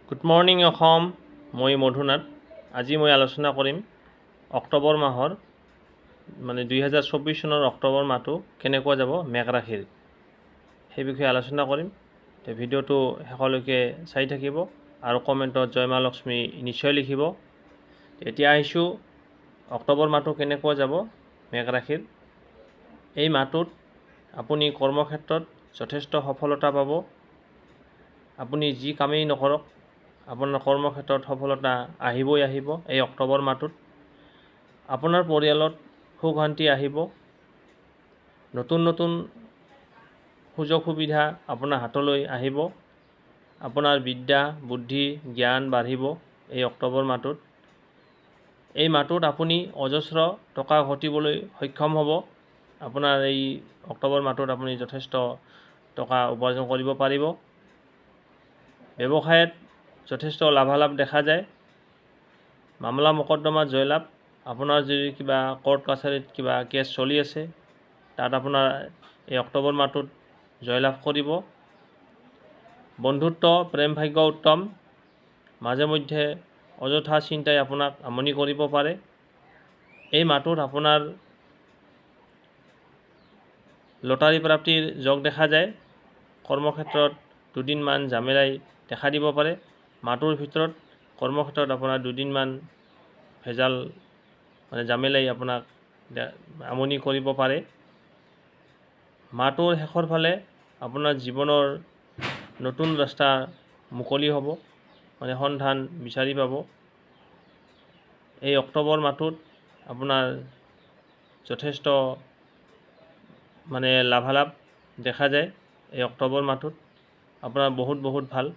Good morning Assam. মই মধুনাথ। আজি মই আলোচনা কৰিম অক্টোবৰ মাহৰ 2024 চনৰ অক্টোবৰ মাহটো কেনেকুৱা যাব মেঘ ৰাশিৰ সেই বিষয়ে আলোচনা কৰিম। ভিডিঅ'টো শেষলৈকে চাই থাকিব আৰু কমেণ্টত জয় মা লক্ষ্মী নিশ্চয় লিখিব। এতিয়া আহিছোঁ অক্টোবৰ মাহটো কেনেকুৱা যাব মেঘ ৰাশিৰ। এই মাহটোত আপুনি কৰ্মক্ষেত্ৰত যথেষ্ট সফলতা পাব। আপুনি যি কামেই নকৰক আপোনাৰ কৰ্মক্ষেত্ৰত সফলতা আহিবই আহিব। এই অক্টোবৰ মাহটোত আপোনাৰ পৰিয়ালত সুখ শান্তি আহিব। নতুন নতুন সুযোগ সুবিধা আপোনাৰ হাতলৈ আহিব। আপোনাৰ বিদ্যা বুদ্ধি জ্ঞান বাঢ়িব এই অক্টোবৰ মাহটোত। এই মাহটোত আপুনি অজস্ৰ টকা ঘটিবলৈ সক্ষম হ'ব। আপোনাৰ এই অক্টোবৰ মাহটোত আপুনি যথেষ্ট টকা উপাৰ্জন কৰিব পাৰিব। ব্যৱসায়ত যথেষ্ট লাভালাভ দেখা যায়। মামলা মোকদ্দমাত জয়লাভ। আপোনাৰ যদি কিবা কোৰ্ট কাছাৰীত কিবা কেছ চলি আছে তাত আপোনাৰ এই অক্টোবৰ মাহটোত জয়লাভ কৰিব। বন্ধুত্ব প্ৰেম ভাগ্য উত্তম। মাজে মধ্যে অযথা চিন্তাই আপোনাক আমনি কৰিব পাৰে। এই মাহটোত আপোনাৰ লটাৰী প্ৰাপ্তিৰ যোগ দেখা যায়। কৰ্মক্ষেত্ৰত দুদিনমান ঝামেলাই দেখা দিব পাৰে। মাহটোৰ ভিতৰত কৰ্মক্ষেত্ৰত আপোনাৰ দুদিনমান ভেজাল ঝামেলাই আপোনাক আমনি কৰিব পাৰে। মাহটোৰ শেষৰ ফালে আপোনাৰ জীৱনৰ নতুন ৰাস্তা মুকলি হ'ব, সন্ধান বিচাৰি পাব। এই অক্টোবৰ মাহটোত আপোনাৰ যথেষ্ট লাভালাভ দেখা যায়। এই অক্টোবৰ মাহটোত আপোনাৰ বহুত ভাল।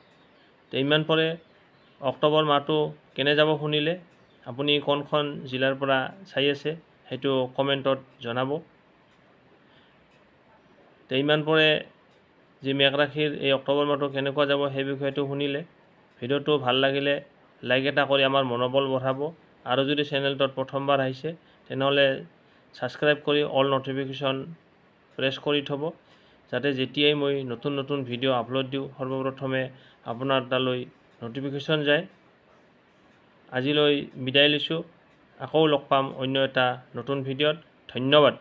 ইমান পৰে অক্টোবৰ মাহটো কেনে যাব শুনিলে আপুনি কোনখন জিলাৰ পৰা চাই আছে সেইটো কমেণ্টত জনাব। ইমান পৰে যি মেঘ ৰাশিৰ এই অক্টোবৰ মাহটো কেনেকুৱা যাব সেই বিষয়টো শুনিলে ভিডিঅ'টো ভাল লাগিলে লাইক এটা কৰি আমাৰ মনোবল বঢ়াব। আৰু যদি চেনেলটোত প্ৰথমবাৰ আহিছে তেনেহ'লে ছাবস্ক্ৰাইব কৰি অল নটিফিকেশ্যন প্ৰেছ কৰি থ'ব, যাতে যেতিয়াই মই নতুন নতুন ভিডিঅ' আপলোড দিওঁ সৰ্বপ্ৰথমে আপোনাৰ তালৈ নটিফিকেশ্যন যায়। আজিলৈ বিদায় লৈছোঁ। আকৌ লগ পাম অন্য এটা নতুন ভিডিঅ'ত। ধন্যবাদ।